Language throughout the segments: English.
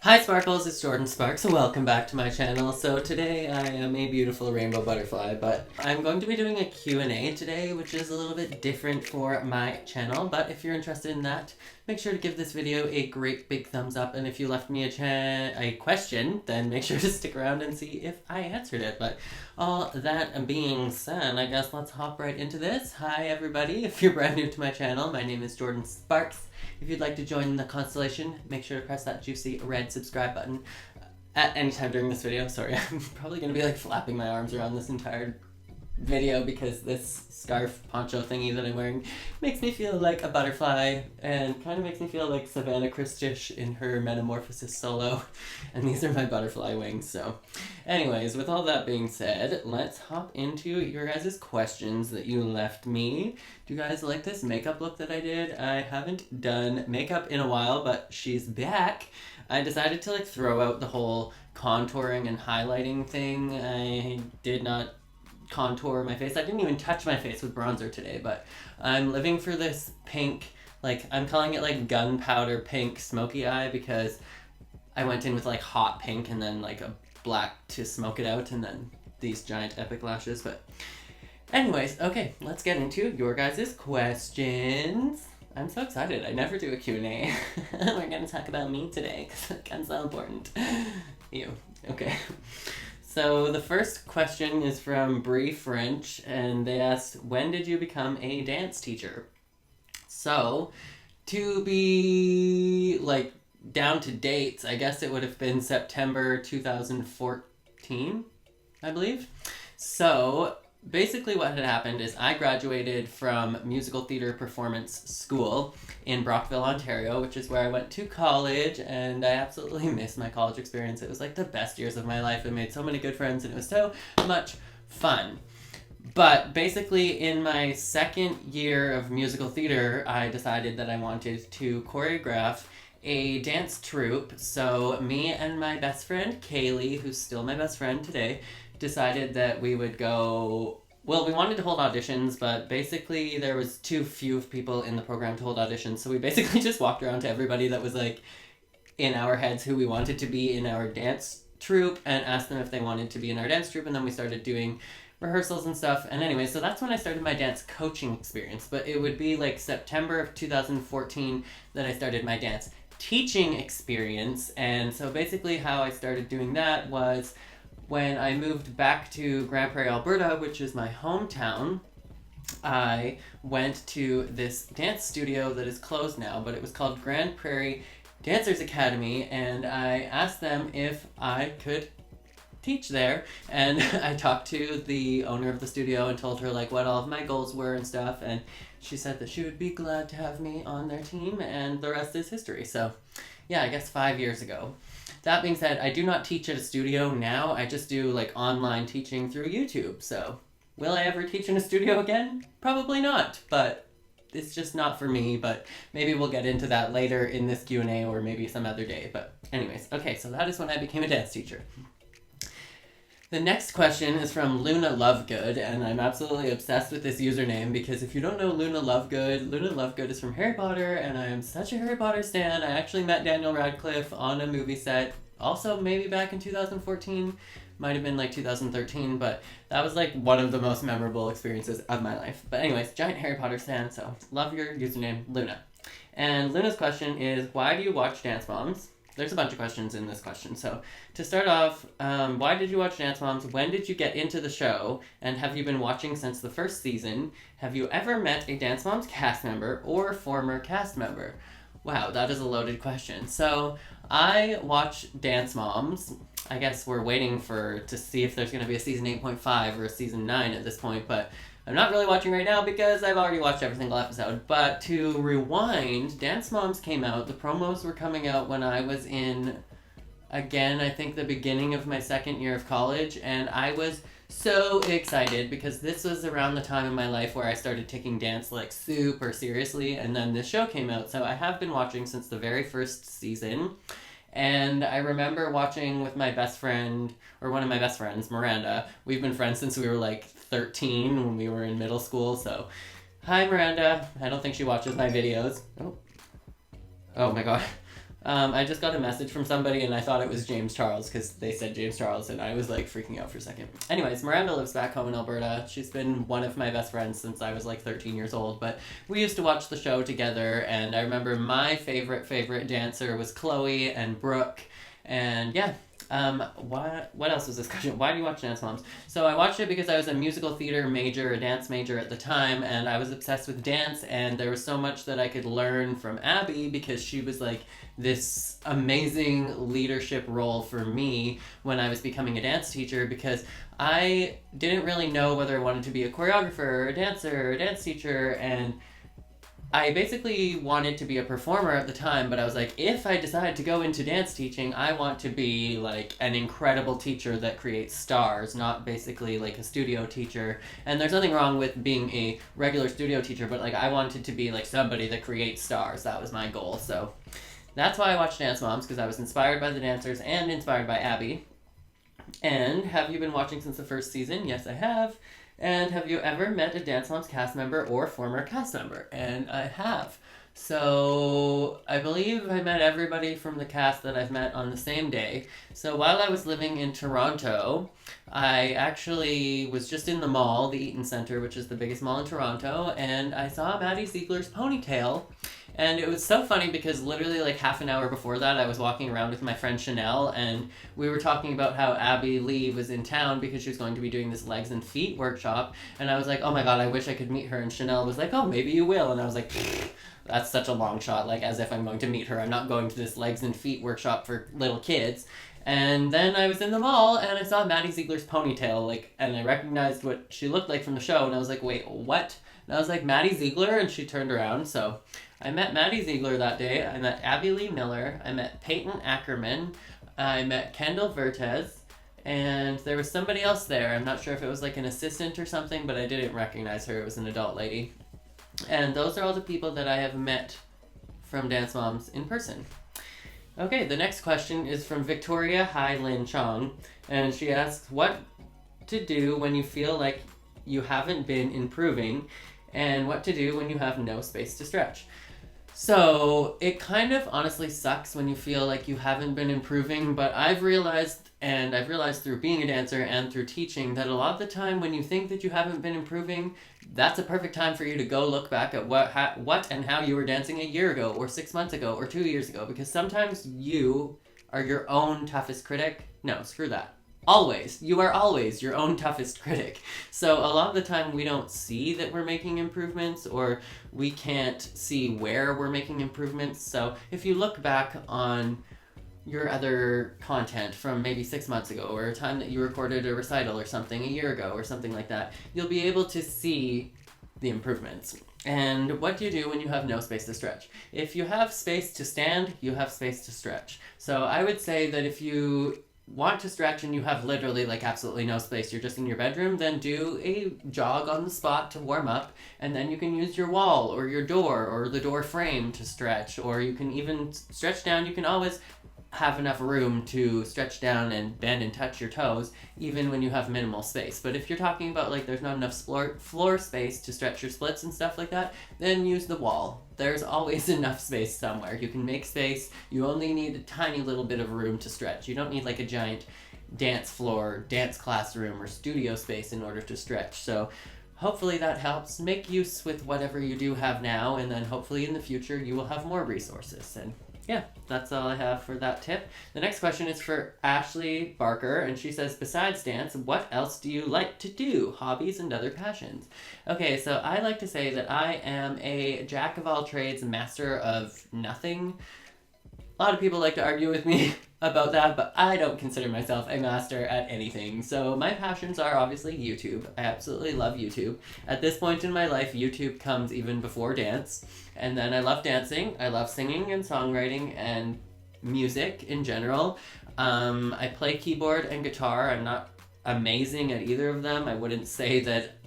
Hi Sparkles, it's Jordan Sparks and welcome back to my channel. So today I am a beautiful rainbow butterfly, but I'm going to be doing a Q&A today, which is a little bit different for my channel. But if you're interested in that, make sure to give this video a great big thumbs up. And if you left me a question, then make sure to stick around and see if I answered it. But all that being said, I guess let's hop right into this. Hi everybody, if you're brand new to my channel, my name is Jordan Sparks. If you'd like to join the constellation, make sure to press that juicy red subscribe button at any time during this video. Sorry, I'm probably going to be like flapping my arms around this entire video because this scarf poncho thingy that I'm wearing makes me feel like a butterfly and kind of makes me feel like Savannah Christish in her Metamorphosis solo, and these are my butterfly wings. So anyways, with all that being said, let's hop into your guys' questions that you left me. Do you guys like this makeup look that I did? I haven't done makeup in a while, but she's back. I decided to like throw out the whole contouring and highlighting thing. I did not contour my face. I didn't even touch my face with bronzer today, but I'm living for this pink, like I'm calling it like gunpowder pink smoky eye because I went in with like hot pink and then like a black to smoke it out and then these giant epic lashes. But anyways, okay, let's get into your guys' questions. I'm so excited. I never do a Q&A. We're gonna talk about me today because I'm so important. Ew. Okay. So the first question is from Brie French, and they asked, when did you become a dance teacher? So, to be, like, down to dates, I guess it would have been September 2014, I believe. So, basically what had happened is I graduated from musical theater performance school in Brockville, Ontario, which is where I went to college, and I absolutely miss my college experience. It was like the best years of my life. I made so many good friends and it was so much fun. But basically in my second year of musical theater, I decided that I wanted to choreograph a dance troupe. So me and my best friend Kaylee, who's still my best friend today, decided that we would go. Well, we wanted to hold auditions, but basically there was too few people in the program to hold auditions, so we basically just walked around to everybody that was like in our heads who we wanted to be in our dance troupe and asked them if they wanted to be in our dance troupe, and then we started doing rehearsals and stuff. And anyway, so that's when I started my dance coaching experience, but it would be like September of 2014 that I started my dance teaching experience. And so basically how I started doing that was when I moved back to Grand Prairie, Alberta, which is my hometown. I went to this dance studio that is closed now, but it was called Grand Prairie Dancers Academy, and I asked them if I could teach there, and I talked to the owner of the studio and told her like what all of my goals were and stuff, and she said that she would be glad to have me on their team, and the rest is history. So yeah, I guess 5 years ago. That being said, I do not teach at a studio now. I just do like online teaching through YouTube. So will I ever teach in a studio again? Probably not, but it's just not for me. But maybe we'll get into that later in this Q&A or maybe some other day. But anyways, okay, so that is when I became a dance teacher. The next question is from Luna Lovegood, and I'm absolutely obsessed with this username because if you don't know Luna Lovegood is from Harry Potter, and I am such a Harry Potter stan. I actually met Daniel Radcliffe on a movie set, also maybe back in 2014, might have been like 2013, but that was like one of the most memorable experiences of my life. But anyways, giant Harry Potter stan, so love your username, Luna. And Luna's question is, why do you watch Dance Moms? There's a bunch of questions in this question. So to start off, why did you watch Dance Moms? When did you get into the show? And have you been watching since the first season? Have you ever met a Dance Moms cast member or former cast member? Wow, that is a loaded question. So I watch Dance Moms. I guess we're waiting to see if there's going to be a season 8.5 or a season 9 at this point, but I'm not really watching right now because I've already watched every single episode. But to rewind, Dance Moms came out. The promos were coming out when I was in, again, I think the beginning of my second year of college. And I was so excited because this was around the time in my life where I started taking dance like super seriously. And then this show came out. So I have been watching since the very first season. And I remember watching with my best friend, or one of my best friends, Miranda. We've been friends since we were like 13 when we were in middle school. So, hi Miranda. I don't think she watches my videos. Oh my god. I just got a message from somebody and I thought it was James Charles because they said James Charles and I was like freaking out for a second. Anyways, Miranda lives back home in Alberta. She's been one of my best friends since I was like 13 years old, but we used to watch the show together, and I remember my favorite dancer was Chloe and Brooke, and yeah. What else was this question? Why do you watch Dance Moms? So I watched it because I was a musical theater major, a dance major at the time, and I was obsessed with dance, and there was so much that I could learn from Abby because she was like this amazing leadership role for me when I was becoming a dance teacher, because I didn't really know whether I wanted to be a choreographer or a dancer or a dance teacher, and I basically wanted to be a performer at the time, but I was like, if I decide to go into dance teaching, I want to be like an incredible teacher that creates stars, not basically like a studio teacher. And there's nothing wrong with being a regular studio teacher, but like I wanted to be like somebody that creates stars. That was my goal. So that's why I watched Dance Moms, because I was inspired by the dancers and inspired by Abby. And have you been watching since the first season? Yes, I have. And have you ever met a Dance Moms cast member or former cast member? And I have. So I believe I met everybody from the cast that I've met on the same day. So while I was living in Toronto, I actually was just in the mall, the Eaton Centre, which is the biggest mall in Toronto, and I saw Maddie Ziegler's ponytail. And it was so funny because literally like half an hour before that, I was walking around with my friend Chanel, and we were talking about how Abby Lee was in town because she was going to be doing this legs and feet workshop. And I was like, oh my god, I wish I could meet her. And Chanel was like, oh, maybe you will. And I was like, that's such a long shot, like as if I'm going to meet her. I'm not going to this legs and feet workshop for little kids. And then I was in the mall and I saw Maddie Ziegler's ponytail, like, and I recognized what she looked like from the show, and I was like, wait, what? And I was like, Maddie Ziegler? And she turned around. So I met Maddie Ziegler that day. I met Abby Lee Miller. I met Peyton Ackerman. I met Kendall Vertez. And there was somebody else there. I'm not sure if it was like an assistant or something, but I didn't recognize her. It was an adult lady. And those are all the people that I have met from Dance Moms in person. Okay, the next question is from Victoria Hai Lin Chong. And she asks, what to do when you feel like you haven't been improving, and what to do when you have no space to stretch. So it kind of honestly sucks when you feel like you haven't been improving, but I've realized through being a dancer and through teaching that a lot of the time when you think that you haven't been improving, that's a perfect time for you to go look back at what and how you were dancing a year ago or 6 months ago or 2 years ago, because sometimes you are your own toughest critic. No, screw that. Always. You are always your own toughest critic. So a lot of the time we don't see that we're making improvements, or we can't see where we're making improvements. So if you look back on your other content from maybe 6 months ago, or a time that you recorded a recital or something a year ago or something like that, you'll be able to see the improvements. And what do you do when you have no space to stretch? If you have space to stand, you have space to stretch. So I would say that if you want to stretch and you have literally like absolutely no space, you're just in your bedroom, then do a jog on the spot to warm up, and then you can use your wall or your door or the door frame to stretch, or you can even stretch down. You can always have enough room to stretch down and bend and touch your toes even when you have minimal space. But if you're talking about like there's not enough floor space to stretch your splits and stuff like that, then use the wall. There's always enough space somewhere. You can make space. You only need a tiny little bit of room to stretch. You don't need like a giant dance floor, dance classroom, or studio space in order to stretch. So hopefully that helps. Make use with whatever you do have now, and then hopefully in the future you will have more resources. And yeah, that's all I have for that tip. The next question is for Ashley Barker, and she says, besides dance, what else do you like to do? Hobbies and other passions. Okay, so I like to say that I am a jack of all trades, master of nothing. A lot of people like to argue with me about that, but I don't consider myself a master at anything. So my passions are obviously YouTube. I absolutely love YouTube. At this point in my life, YouTube comes even before dance. And then I love dancing. I love singing and songwriting and music in general. I play keyboard and guitar. I'm not amazing at either of them. I wouldn't say that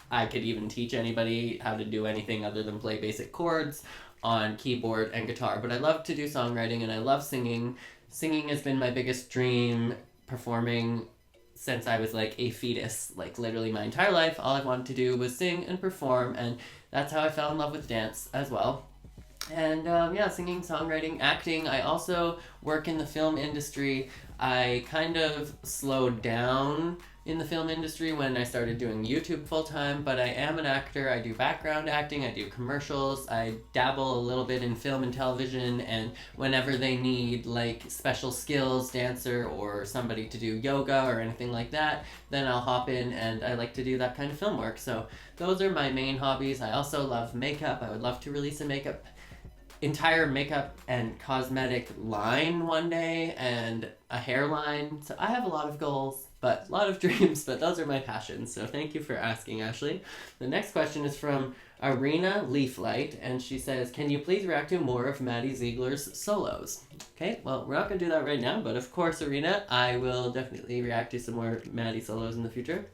I could even teach anybody how to do anything other than play basic chords on keyboard and guitar. But I love to do songwriting and I love singing. Singing has been my biggest dream, performing since I was like a fetus, like literally my entire life. All I wanted to do was sing and perform, and that's how I fell in love with dance as well. And yeah, singing, songwriting, acting. I also work in the film industry. I kind of slowed down in the film industry when I started doing YouTube full time, but I am an actor. I do background acting, I do commercials, I dabble a little bit in film and television, and whenever they need like special skills, dancer or somebody to do yoga or anything like that, then I'll hop in, and I like to do that kind of film work. So those are my main hobbies. I also love makeup. I would love to release a entire makeup and cosmetic line one day, and a hairline. So I have a lot of goals, but a lot of dreams, but those are my passions. So thank you for asking, Ashley. The next question is from Arena Leaflight, and she says, can you please react to more of Maddie Ziegler's solos? Okay, well, we're not going to do that right now, but of course, Arena, I will definitely react to some more Maddie solos in the future.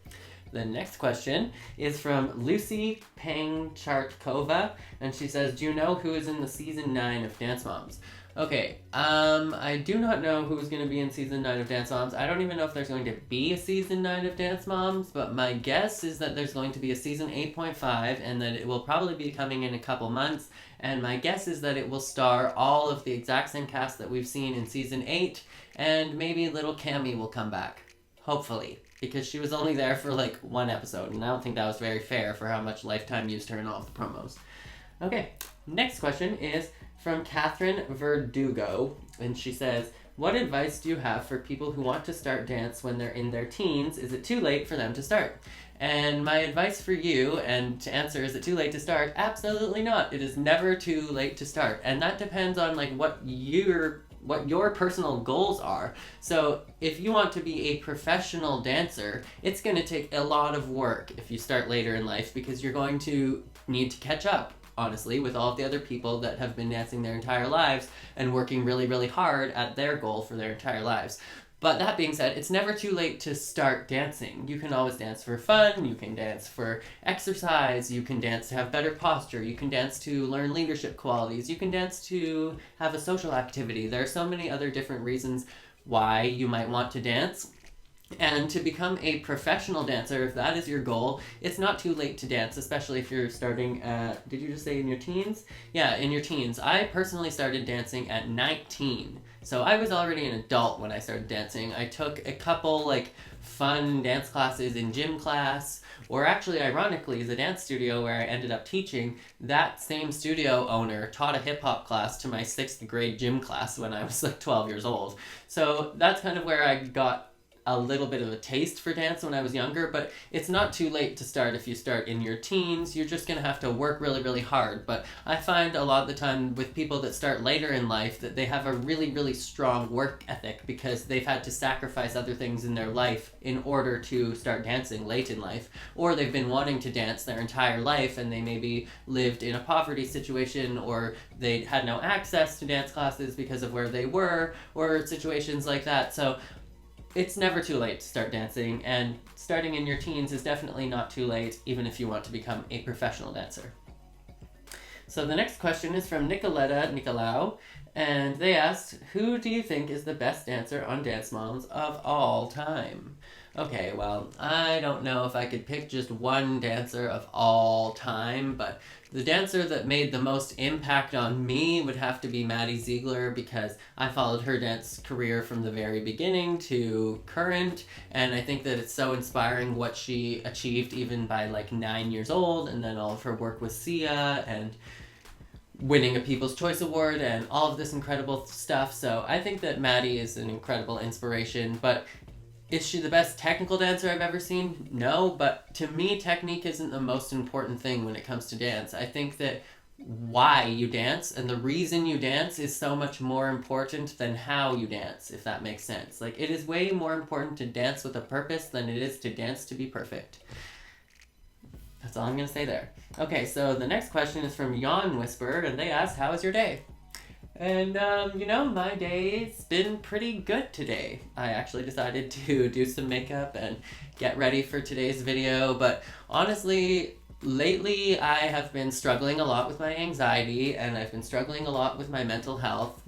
The next question is from Lucy Pangchartkova, and she says, do you know who is in the season 9 of Dance Moms? Okay, I do not know who's going to be in season 9 of Dance Moms. I don't even know if there's going to be a season 9 of Dance Moms, but my guess is that there's going to be a season 8.5, and that it will probably be coming in a couple months, and my guess is that it will star all of the exact same cast that we've seen in season 8, and maybe little Cammy will come back. Hopefully. Because she was only there for like one episode, and I don't think that was very fair for how much Lifetime used her in all of the promos. Okay, next question is from Catherine Verdugo, and she says, what advice do you have for people who want to start dance when they're in their teens? Is it too late for them to start? And my advice for you, and to answer, is it too late to start? Absolutely not. It is never too late to start. And that depends on like what your personal goals are. So if you want to be a professional dancer, it's going to take a lot of work if you start later in life, because you're going to need to catch up, honestly, with all of the other people that have been dancing their entire lives and working really, really hard at their goal for their entire lives. But that being said, it's never too late to start dancing. You can always dance for fun, you can dance for exercise, you can dance to have better posture, you can dance to learn leadership qualities, you can dance to have a social activity. There are so many other different reasons why you might want to dance. And to become a professional dancer, if that is your goal, it's not too late to dance, especially if you're starting at, did you just say in your teens? Yeah, in your teens. I personally started dancing at 19. So I was already an adult when I started dancing. I took a couple like fun dance classes in gym class, or actually ironically the dance studio where I ended up teaching, that same studio owner taught a hip hop class to my 6th grade gym class when I was like 12 years old. So that's kind of where I got a little bit of a taste for dance when I was younger, but it's not too late to start if you start in your teens. You're just going to have to work really, really hard. But I find a lot of the time with people that start later in life that they have a really, really strong work ethic because they've had to sacrifice other things in their life in order to start dancing late in life. Or they've been wanting to dance their entire life and they maybe lived in a poverty situation, or they had no access to dance classes because of where they were, or situations like that. So it's never too late to start dancing, and starting in your teens is definitely not too late, even if you want to become a professional dancer. So the next question is from Nicoletta Nicolau, and they asked, who do you think is the best dancer on Dance Moms of all time? Okay, well, I don't know if I could pick just one dancer of all time, but the dancer that made the most impact on me would have to be Maddie Ziegler, because I followed her dance career from the very beginning to current, and I think that it's so inspiring what she achieved even by like 9 years old, and then all of her work with Sia, and winning a People's Choice Award, and all of this incredible stuff. So I think that Maddie is an incredible inspiration, but is she the best technical dancer I've ever seen? No, but to me, technique isn't the most important thing when it comes to dance. I think that why you dance and the reason you dance is so much more important than how you dance, if that makes sense. Like, it is way more important to dance with a purpose than it is to dance to be perfect. That's all I'm going to say there. Okay, so the next question is from Yawn Whisperer, and they asked, how was your day? And, my day's been pretty good today. I actually decided to do some makeup and get ready for today's video, but honestly, lately I have been struggling a lot with my anxiety, and I've been struggling a lot with my mental health,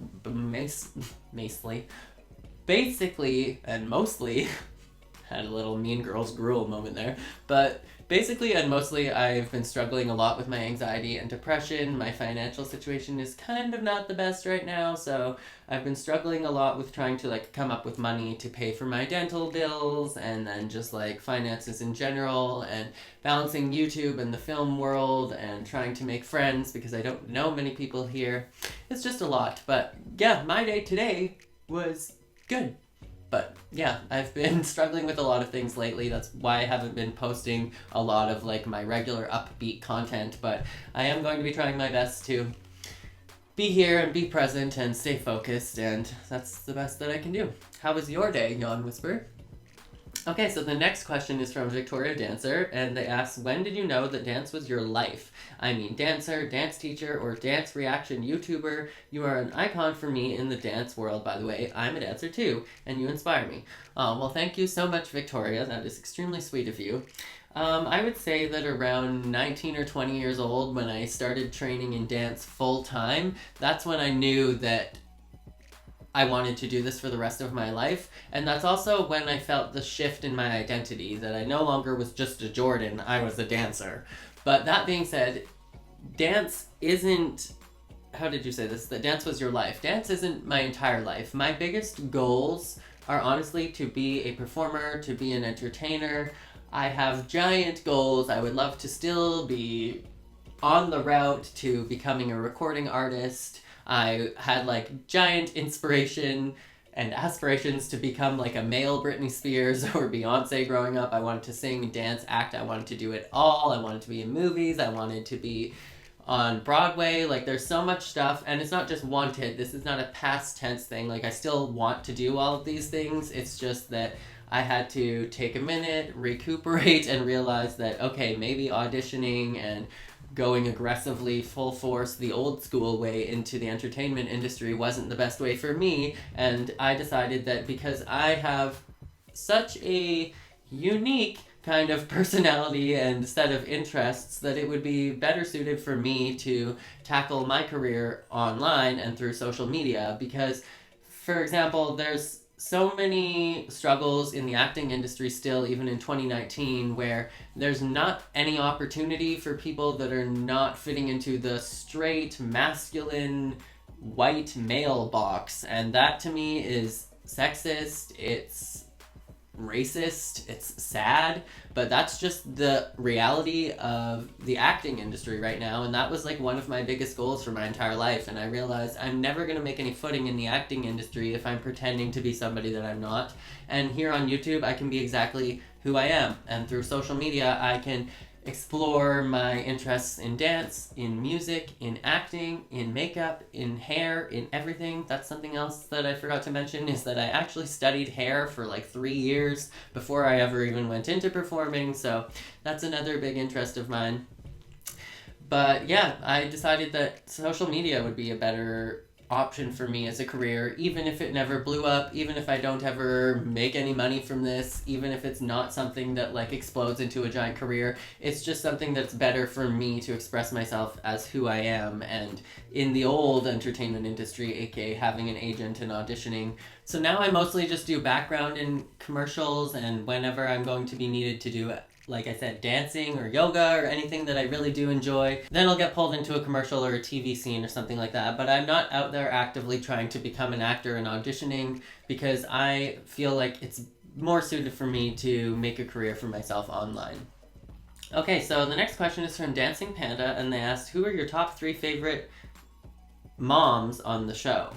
basically, and mostly, had a little Mean Girls gruel moment there. But basically and mostly I've been struggling a lot with my anxiety and depression. My financial situation is kind of not the best right now, so I've been struggling a lot with trying to like come up with money to pay for my dental bills, and then just like finances in general, and balancing YouTube and the film world, and trying to make friends because I don't know many people here. It's just a lot. But yeah, my day today was good. But yeah, I've been struggling with a lot of things lately. That's why I haven't been posting a lot of like my regular upbeat content, but I am going to be trying my best to be here and be present and stay focused, and that's the best that I can do. How was your day, Yawn Whisper? Okay, so the next question is from Victoria Dancer, and they ask, when did you know that dance was your life? I mean, dancer, dance teacher, or dance reaction YouTuber. You are an icon for me in the dance world, by the way. I'm a dancer too, and you inspire me. Well, thank you so much, Victoria. That is extremely sweet of you. I would say that around 19 or 20 years old, when I started training in dance full time, that's when I knew that I wanted to do this for the rest of my life. And that's also when I felt the shift in my identity, that I no longer was just a Jordan, I was a dancer. But that being said, dance isn't, how did you say this? That dance was your life. Dance isn't my entire life. My biggest goals are honestly to be a performer, to be an entertainer. I have giant goals. I would love to still be on the route to becoming a recording artist. I had like giant inspiration and aspirations to become like a male Britney Spears or Beyonce growing up. I wanted to sing, dance, act. I wanted to do it all. I wanted to be in movies. I wanted to be on Broadway. Like, there's so much stuff, and it's not just wanted. This is not a past tense thing. Like, I still want to do all of these things. It's just that I had to take a minute, recuperate, and realize that, okay, maybe auditioning and going aggressively full force the old school way into the entertainment industry wasn't the best way for me. And I decided that because I have such a unique kind of personality and set of interests, that it would be better suited for me to tackle my career online and through social media. Because, for example, there's so many struggles in the acting industry still, even in 2019, where there's not any opportunity for people that are not fitting into the straight, masculine, white male box. And that to me is sexist, it's racist, it's sad, but that's just the reality of the acting industry right now. And that was like one of my biggest goals for my entire life, and I realized I'm never going to make any footing in the acting industry if I'm pretending to be somebody that I'm not. And here on YouTube I can be exactly who I am, and through social media I can explore my interests in dance, in music, in acting, in makeup, in hair, in everything. That's something else that I forgot to mention, is that I actually studied hair for like 3 years before I ever even went into performing, so that's another big interest of mine. But yeah, I decided that social media would be a better option for me as a career, even if it never blew up, even if I don't ever make any money from this, even if it's not something that like explodes into a giant career. It's just something that's better for me to express myself as who I am, and in the old entertainment industry, aka having an agent and auditioning. So now I mostly just do background in commercials, and whenever I'm going to be needed to do, like I said, dancing or yoga or anything that I really do enjoy, then I'll get pulled into a commercial or a TV scene or something like that. But I'm not out there actively trying to become an actor and auditioning, because I feel like it's more suited for me to make a career for myself online. Okay, so the next question is from Dancing Panda, and they asked, who are your top 3 favorite moms on the show?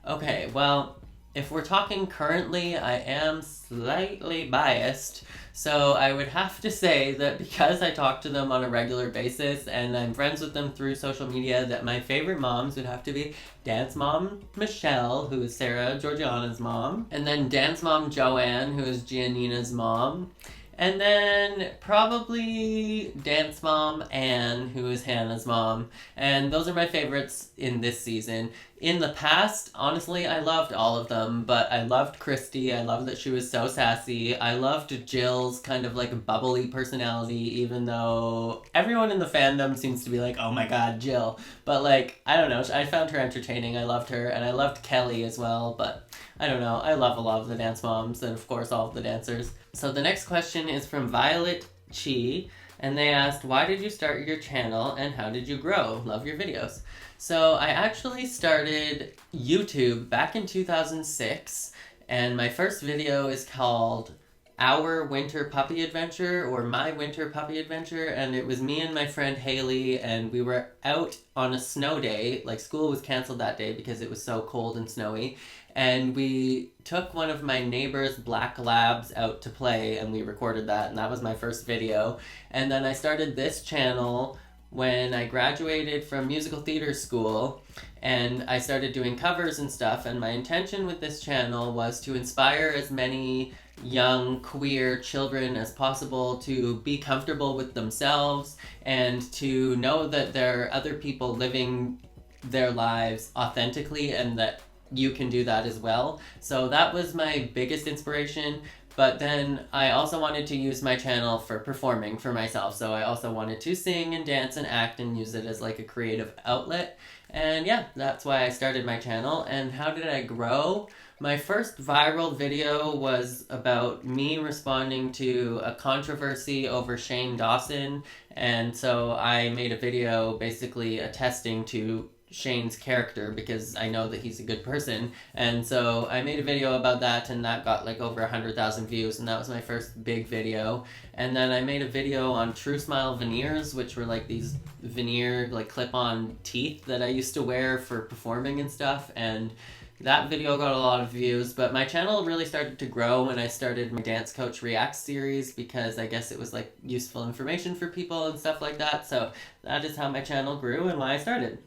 Okay, well, if we're talking currently, I am slightly biased, so I would have to say that because I talk to them on a regular basis and I'm friends with them through social media, that my favorite moms would have to be Dance Mom Michelle, who is Sarah Georgiana's mom, and then Dance Mom Joanne, who is Giannina's mom, and then probably Dance Mom Anne, who is Hannah's mom. And those are my favorites in this season. In the past, honestly, I loved all of them, but I loved Christy. I loved that she was so sassy. I loved Jill's kind of like bubbly personality, even though everyone in the fandom seems to be like, oh my god, Jill. But like, I don't know, I found her entertaining. I loved her, and I loved Kelly as well, but I don't know. I love a lot of the dance moms, and of course all of the dancers. So the next question is from Violet Chi, and they asked, why did you start your channel, and how did you grow? Love your videos. So I actually started YouTube back in 2006, and my first video is called Our Winter Puppy Adventure, or My Winter Puppy Adventure, and it was me and my friend Haley, and we were out on a snow day. Like, school was canceled that day because it was so cold and snowy, and we took one of my neighbor's black labs out to play, and we recorded that, and that was my first video. And then I started this channel when I graduated from musical theater school, and I started doing covers and stuff, and my intention with this channel was to inspire as many young queer children as possible to be comfortable with themselves and to know that there are other people living their lives authentically and that you can do that as well. So that was my biggest inspiration. But then I also wanted to use my channel for performing for myself. So I also wanted to sing and dance and act and use it as like a creative outlet. And yeah, that's why I started my channel. And how did I grow? My first viral video was about me responding to a controversy over Shane Dawson. And so I made a video basically attesting to Shane's character because I know that he's a good person, and so I made a video about that, and that got like over 100,000 views, and that was my first big video. And then I made a video on True Smile veneers, which were like these veneer like clip-on teeth that I used to wear for performing and stuff, and that video got a lot of views. But my channel really started to grow when I started my Dance Coach Reacts series, because I guess it was like useful information for people and stuff like that. So that is how my channel grew and why I started.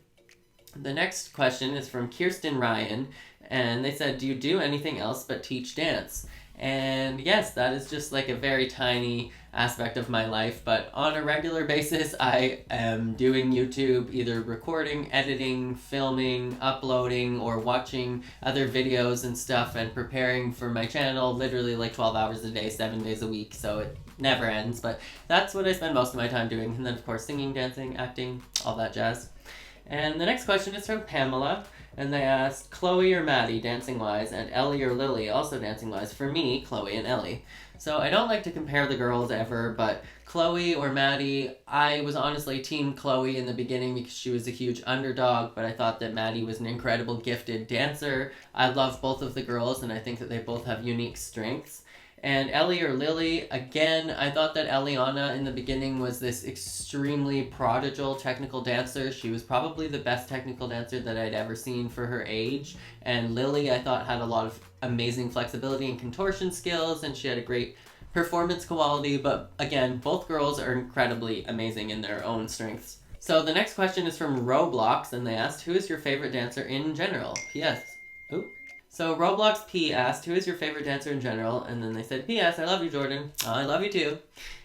The next question is from Kirsten Ryan, and they said, do you do anything else but teach dance? And yes, that is just like a very tiny aspect of my life, but on a regular basis I am doing YouTube, either recording, editing, filming, uploading, or watching other videos and stuff and preparing for my channel literally like 12 hours a day, 7 days a week, so it never ends. But that's what I spend most of my time doing, and then of course singing, dancing, acting, all that jazz. And the next question is from Pamela, and they asked, Chloe or Maddie, dancing-wise, and Ellie or Lily, also dancing-wise. For me, Chloe and Ellie. So I don't like to compare the girls ever, but Chloe or Maddie, I was honestly team Chloe in the beginning because she was a huge underdog, but I thought that Maddie was an incredible gifted dancer. I love both of the girls, and I think that they both have unique strengths. And Ellie or Lily, again, I thought that Eliana in the beginning was this extremely prodigal technical dancer. She was probably the best technical dancer that I'd ever seen for her age. And Lily, I thought, had a lot of amazing flexibility and contortion skills, and she had a great performance quality. But again, both girls are incredibly amazing in their own strengths. So the next question is from Roblox, and they asked, who is your favorite dancer in general? P.S. Ooh. So Roblox P asked, who is your favorite dancer in general? And then they said, P.S. I love you, Jordan. Oh, I love you too.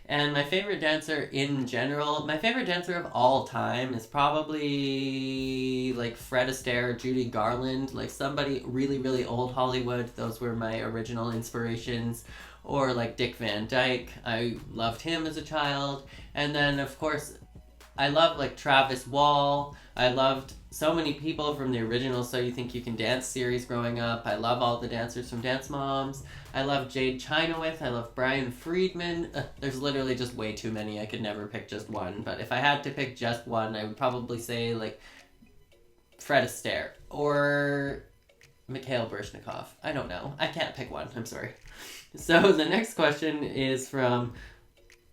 And my favorite dancer in general, my favorite dancer of all time is probably like Fred Astaire, Judy Garland, like somebody really, really old Hollywood. Those were my original inspirations. Or like Dick Van Dyke. I loved him as a child. And then, of course, I love like Travis Wall. I loved so many people from the original So You Think You Can Dance series growing up. I love all the dancers from Dance Moms. I love Jade Chinowith. I love Brian Friedman. There's literally just way too many. I could never pick just one. But if I had to pick just one, I would probably say like Fred Astaire or Mikhail Baryshnikov. I don't know. I can't pick one. I'm sorry. So the next question is from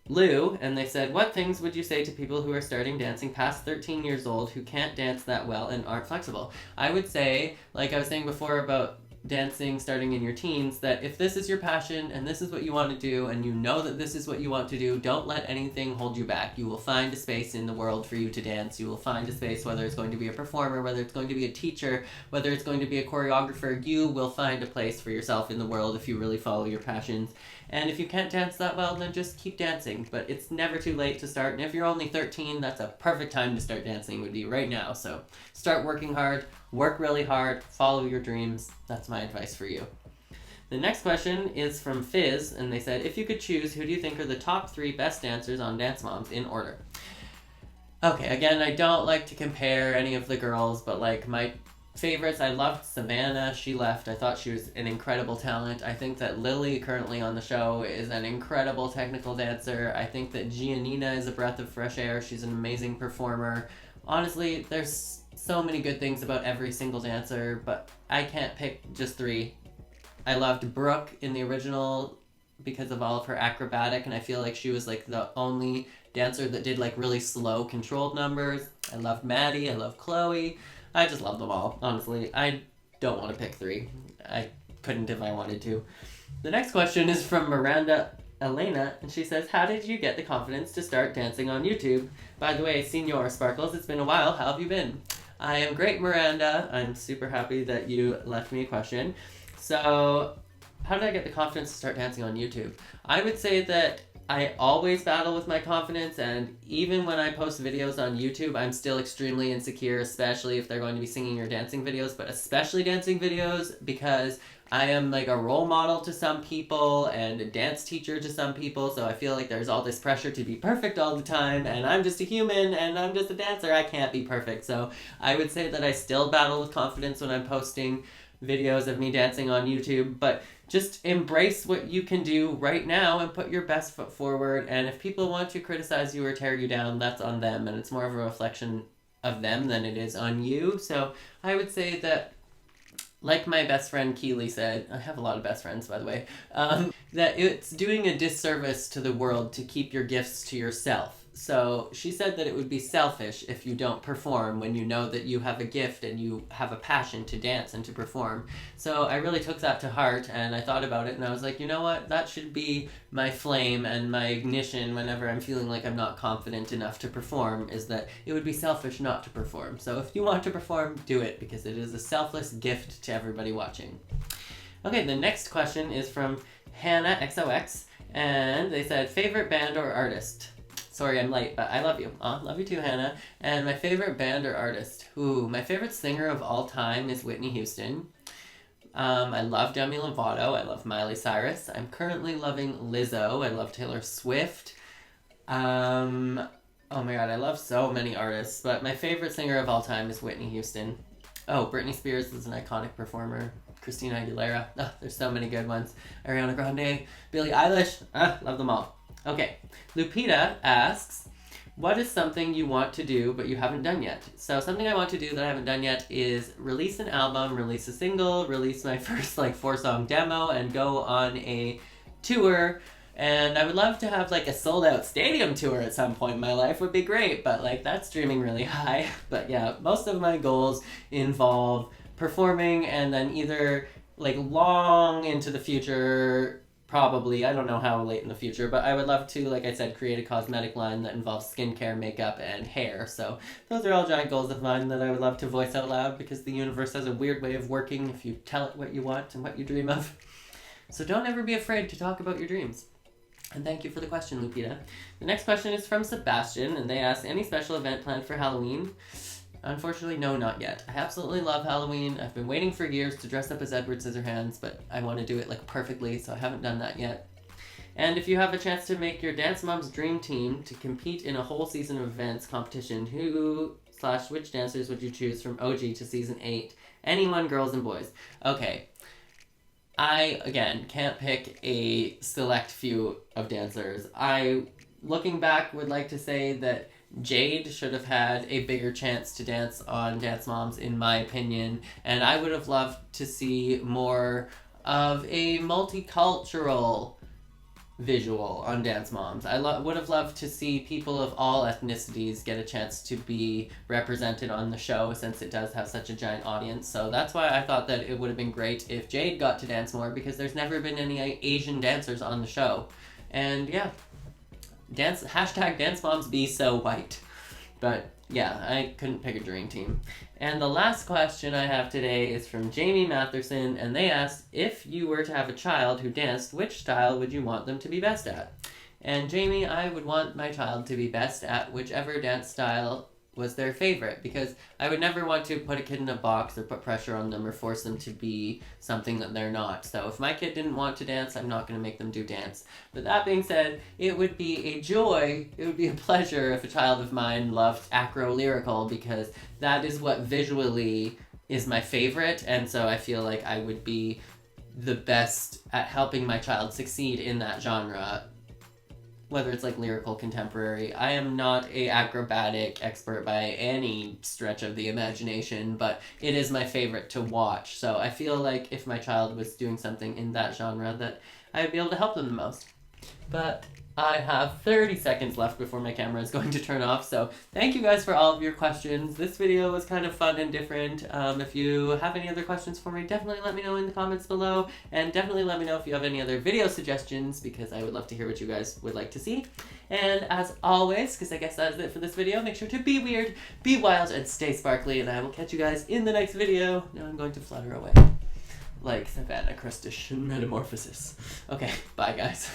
Lou, and they said, what things would you say to people who are starting dancing past 13 years old who can't dance that well and aren't flexible? I would say, like I was saying before about dancing starting in your teens, that if this is your passion and this is what you want to do and you know that this is what you want to do, don't let anything hold you back. You will find a space in the world for you to dance. You will find a space, whether it's going to be a performer, whether it's going to be a teacher, whether it's going to be a choreographer. You will find a place for yourself in the world if you really follow your passions. And if you can't dance that well, then just keep dancing. But it's never too late to start. And if you're only 13, that's a perfect time to start dancing, would be right now. So start working hard, work really hard, follow your dreams. That's my advice for you. The next question is from Fizz, and they said, if you could choose, who do you think are the top 3 best dancers on Dance Moms in order? Okay, again, I don't like to compare any of the girls, but like my favorites, I loved Savannah. She left. I thought she was an incredible talent. I think that Lily, currently on the show, is an incredible technical dancer. I think that Giannina is a breath of fresh air. She's an amazing performer. Honestly, there's so many good things about every single dancer, but I can't pick just 3. I loved Brooke in the original because of all of her acrobatic, and I feel like she was like the only dancer that did like really slow, controlled numbers. I loved Maddie. I love Chloe. I just love them all, honestly. I don't want to pick 3. I couldn't if I wanted to. The next question is from Miranda Elena, and she says, how did you get the confidence to start dancing on YouTube? By the way, Senor Sparkles, it's been a while. How have you been? I am great, Miranda. I'm super happy that you left me a question. So, how did I get the confidence to start dancing on YouTube? I would say that I always battle with my confidence, and even when I post videos on YouTube, I'm still extremely insecure, especially if they're going to be singing or dancing videos, but especially dancing videos, because I am like a role model to some people and a dance teacher to some people, so I feel like there's all this pressure to be perfect all the time, and I'm just a human and I'm just a dancer. I can't be perfect. So I would say that I still battle with confidence when I'm posting videos of me dancing on YouTube, but just embrace what you can do right now and put your best foot forward. And if people want to criticize you or tear you down, that's on them, and it's more of a reflection of them than it is on you. So I would say that, like my best friend Keely said, I have a lot of best friends, by the way, that it's doing a disservice to the world to keep your gifts to yourself. So she said that it would be selfish if you don't perform when you know that you have a gift and you have a passion to dance and to perform. So I really took that to heart, and I thought about it, and I was like, you know what? That should be my flame and my ignition whenever I'm feeling like I'm not confident enough to perform, is that it would be selfish not to perform. So if you want to perform, do it, because it is a selfless gift to everybody watching. Okay, the next question is from Hannah XOX, and they said, favorite band or artist? Sorry I'm late, but I love you. Love you too, Hannah. And my favorite band or artist? My favorite singer of all time is Whitney Houston. I love Demi Lovato. I love Miley Cyrus. I'm currently loving Lizzo. I love Taylor Swift. Oh my god, I love so many artists, but my favorite singer of all time is Whitney Houston. Oh, Britney Spears is an iconic performer. Christina Aguilera. There's so many good ones. Ariana Grande. Billie Eilish. Love them all. Okay, Lupita asks, what is something you want to do but you haven't done yet? So something I want to do that I haven't done yet is release an album, release a single, release my first 4-song demo, and go on a tour. And I would love to have a sold out stadium tour at some point in my life. Would be great, but that's dreaming really high. But yeah, most of my goals involve performing, and then either long into the future, probably, I don't know how late in the future, but I would love to, like I said, create a cosmetic line that involves skincare, makeup, and hair. So those are all giant goals of mine that I would love to voice out loud, because the universe has a weird way of working if you tell it what you want and what you dream of. So don't ever be afraid to talk about your dreams. And thank you for the question, Lupita. The next question is from Sebastian, and they ask, any special event planned for Halloween? Unfortunately, no, not yet. I absolutely love Halloween. I've been waiting for years to dress up as Edward Scissorhands, but I want to do it perfectly, so I haven't done that yet. And if you have a chance to make your Dance Mom's dream team to compete in a whole season of events competition, which dancers would you choose from OG to season 8? Anyone, girls and boys. Okay. I, again, can't pick a select few of dancers. Looking back, would like to say that Jade should have had a bigger chance to dance on Dance Moms, in my opinion, and I would have loved to see more of a multicultural visual on Dance Moms. I would have loved to see people of all ethnicities get a chance to be represented on the show, since it does have such a giant audience. So that's why I thought that it would have been great if Jade got to dance more, because there's never been any Asian dancers on the show. And yeah, hashtag Dance Moms be so white. But yeah, I couldn't pick a dream team. And the last question I have today is from Jamie Matherson, and they asked, if you were to have a child who danced, which style would you want them to be best at? And Jamie, I would want my child to be best at whichever dance style was their favorite, because I would never want to put a kid in a box or put pressure on them or force them to be something that they're not. So if my kid didn't want to dance, I'm not going to make them do dance. But that being said, it would be a joy, it would be a pleasure if a child of mine loved acro-lyrical, because that is what visually is my favorite, and so I feel like I would be the best at helping my child succeed in that genre, whether it's like lyrical, contemporary. I am not a acrobatic expert by any stretch of the imagination, but it is my favorite to watch. So I feel like if my child was doing something in that genre, that I'd be able to help them the most. But I have 30 seconds left before my camera is going to turn off, so thank you guys for all of your questions. This video was kind of fun and different. If you have any other questions for me, definitely let me know in the comments below, and definitely let me know if you have any other video suggestions, because I would love to hear what you guys would like to see. And as always, because I guess that is it for this video, make sure to be weird, be wild, and stay sparkly, and I will catch you guys in the next video. Now I'm going to flutter away like Savannah Crustacean Metamorphosis. Okay, bye guys.